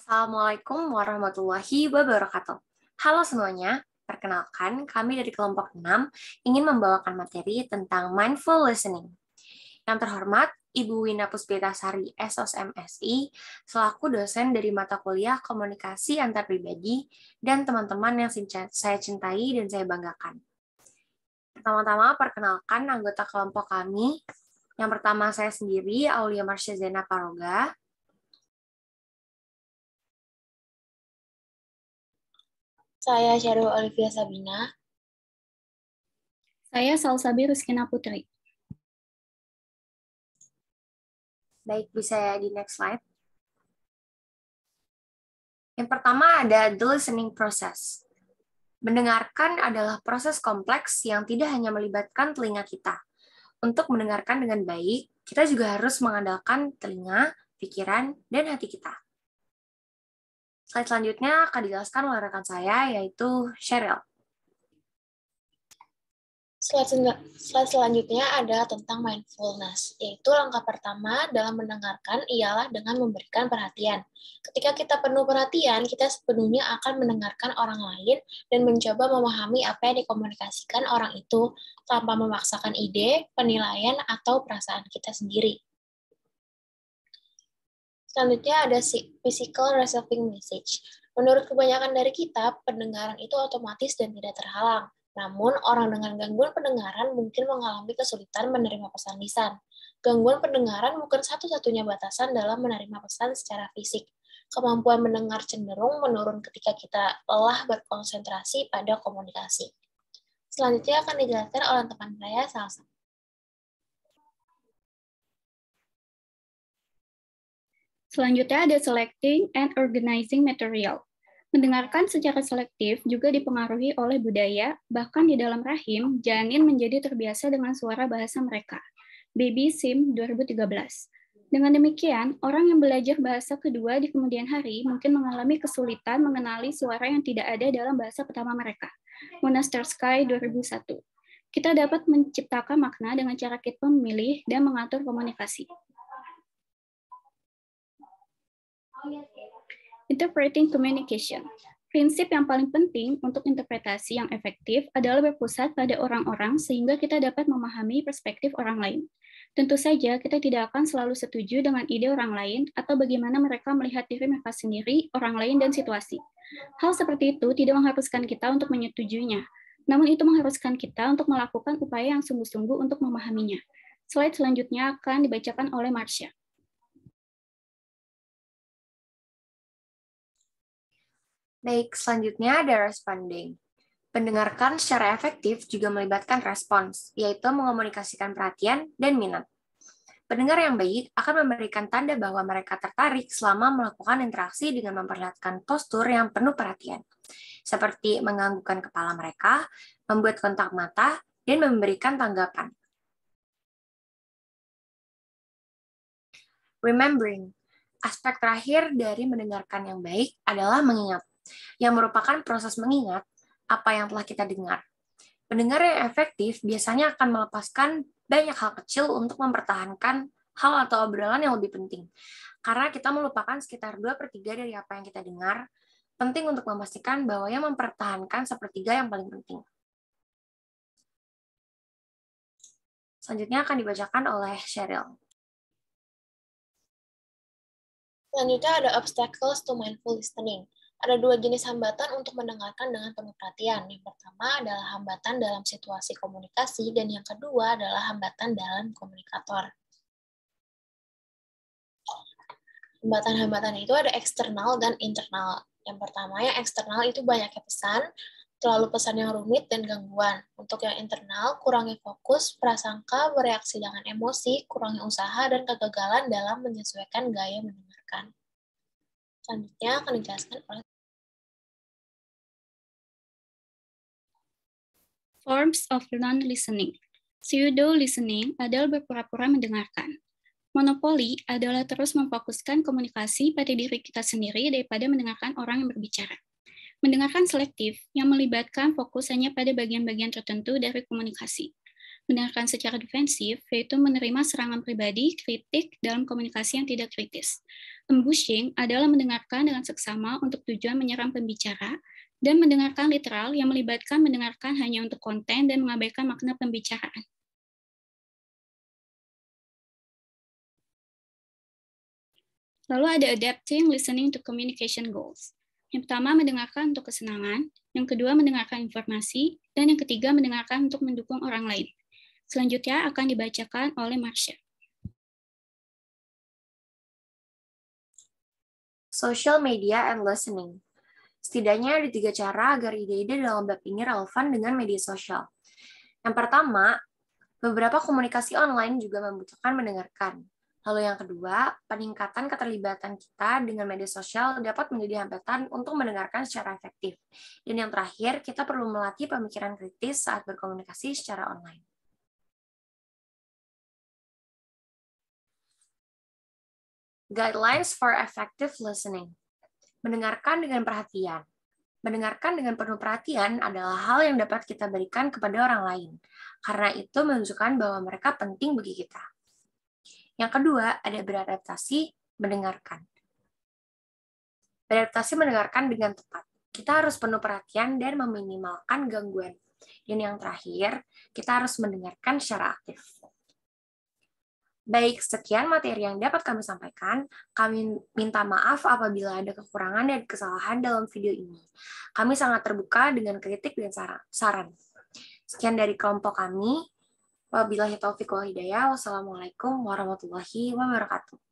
Assalamualaikum warahmatullahi wabarakatuh. Halo semuanya, perkenalkan kami dari kelompok 6 ingin membawakan materi tentang mindful listening. Yang terhormat, Ibu Wina Puspitasari, SOSM SI, selaku dosen dari mata kuliah komunikasi antar pribadi dan teman-teman yang saya cintai dan saya banggakan. Pertama-tama, perkenalkan anggota kelompok kami. Yang pertama saya sendiri, Aulia Marsha Zena Paroga. Saya Syarul Olivia Sabina. Saya Salsabi Ruskina Putri. Baik, bisa ya di next slide. Yang pertama ada the listening process. Mendengarkan adalah proses kompleks yang tidak hanya melibatkan telinga kita. Untuk mendengarkan dengan baik, kita juga harus mengandalkan telinga, pikiran, dan hati kita. Slide selanjutnya akan dijelaskan oleh rekan saya, yaitu Cheryl. Slide selanjutnya ada tentang mindfulness, yaitu langkah pertama dalam mendengarkan ialah dengan memberikan perhatian. Ketika kita penuh perhatian, kita sepenuhnya akan mendengarkan orang lain dan mencoba memahami apa yang dikomunikasikan orang itu tanpa memaksakan ide, penilaian, atau perasaan kita sendiri. Selanjutnya ada physical receiving message. Menurut kebanyakan dari kita, pendengaran itu otomatis dan tidak terhalang. Namun, orang dengan gangguan pendengaran mungkin mengalami kesulitan menerima pesan lisan. Gangguan pendengaran bukan satu-satunya batasan dalam menerima pesan secara fisik. Kemampuan mendengar cenderung menurun ketika kita lelah berkonsentrasi pada komunikasi. Selanjutnya akan dijelaskan oleh teman saya, Salsa. Selanjutnya ada selecting and organizing material. Mendengarkan secara selektif juga dipengaruhi oleh budaya, bahkan di dalam rahim, janin menjadi terbiasa dengan suara bahasa mereka. Baby Sim 2013. Dengan demikian, orang yang belajar bahasa kedua di kemudian hari mungkin mengalami kesulitan mengenali suara yang tidak ada dalam bahasa pertama mereka. Monster Sky 2001. Kita dapat menciptakan makna dengan cara kita memilih dan mengatur komunikasi. Interpreting communication. Prinsip yang paling penting untuk interpretasi yang efektif adalah berpusat pada orang-orang sehingga kita dapat memahami perspektif orang lain. Tentu saja kita tidak akan selalu setuju dengan ide orang lain atau bagaimana mereka melihat diri mereka sendiri, orang lain, dan situasi. Hal seperti itu tidak mengharuskan kita untuk menyetujuinya, namun itu mengharuskan kita untuk melakukan upaya yang sungguh-sungguh untuk memahaminya. Slide selanjutnya akan dibacakan oleh Marsha. Baik, selanjutnya ada responding. Mendengarkan secara efektif juga melibatkan respons, yaitu mengomunikasikan perhatian dan minat. Pendengar yang baik akan memberikan tanda bahwa mereka tertarik selama melakukan interaksi dengan memperlihatkan postur yang penuh perhatian, seperti menganggukkan kepala mereka, membuat kontak mata, dan memberikan tanggapan. Remembering. Aspek terakhir dari mendengarkan yang baik adalah mengingat, yang merupakan proses mengingat apa yang telah kita dengar. Pendengar yang efektif biasanya akan melepaskan banyak hal kecil untuk mempertahankan hal atau obrolan yang lebih penting. Karena kita melupakan sekitar 2/3 dari apa yang kita dengar, penting untuk memastikan bahwa yang mempertahankan 1/3 yang paling penting. Selanjutnya akan dibacakan oleh Cheryl. Selanjutnya ada obstacles to mindful listening. Ada dua jenis hambatan untuk mendengarkan dengan penuh perhatian. Yang pertama adalah hambatan dalam situasi komunikasi, dan yang kedua adalah hambatan dalam komunikator. Hambatan-hambatan itu ada eksternal dan internal. Yang pertama, yang eksternal itu banyaknya pesan, terlalu pesan yang rumit dan gangguan. Untuk yang internal, kurangi fokus, prasangka, bereaksi dengan emosi, kurangi usaha, dan kegagalan dalam menyesuaikan gaya mendengarkan. Selanjutnya akan dijelaskan oleh Forms of non-listening. Pseudo-listening adalah berpura-pura mendengarkan. Monopoli adalah terus memfokuskan komunikasi pada diri kita sendiri daripada mendengarkan orang yang berbicara. Mendengarkan selektif yang melibatkan fokus hanya pada bagian-bagian tertentu dari komunikasi. Mendengarkan secara defensif, yaitu menerima serangan pribadi, kritik, dalam komunikasi yang tidak kritis. Ambushing adalah mendengarkan dengan seksama untuk tujuan menyerang pembicara, dan mendengarkan literal yang melibatkan mendengarkan hanya untuk konten dan mengabaikan makna pembicaraan. Lalu ada adapting listening to communication goals. Yang pertama, mendengarkan untuk kesenangan. Yang kedua, mendengarkan informasi. Dan yang ketiga, mendengarkan untuk mendukung orang lain. Selanjutnya akan dibacakan oleh Marsha. Social media and listening. Setidaknya ada 3 cara agar ide-ide dalam bab ini relevan dengan media sosial. Yang pertama, beberapa komunikasi online juga membutuhkan mendengarkan. Lalu yang kedua, peningkatan keterlibatan kita dengan media sosial dapat menjadi hambatan untuk mendengarkan secara efektif. Dan yang terakhir, kita perlu melatih pemikiran kritis saat berkomunikasi secara online. Guidelines for effective listening. Mendengarkan dengan perhatian. Mendengarkan dengan penuh perhatian adalah hal yang dapat kita berikan kepada orang lain, karena itu menunjukkan bahwa mereka penting bagi kita. Yang kedua, ada beradaptasi mendengarkan. Beradaptasi mendengarkan dengan tepat. Kita harus penuh perhatian dan meminimalkan gangguan. Dan yang terakhir, kita harus mendengarkan secara aktif. Baik, sekian materi yang dapat kami sampaikan. Kami minta maaf apabila ada kekurangan dan kesalahan dalam video ini. Kami sangat terbuka dengan kritik dan saran. Sekian dari kelompok kami. Wabillahi taufiq wal hidayah. Wassalamualaikum warahmatullahi wabarakatuh.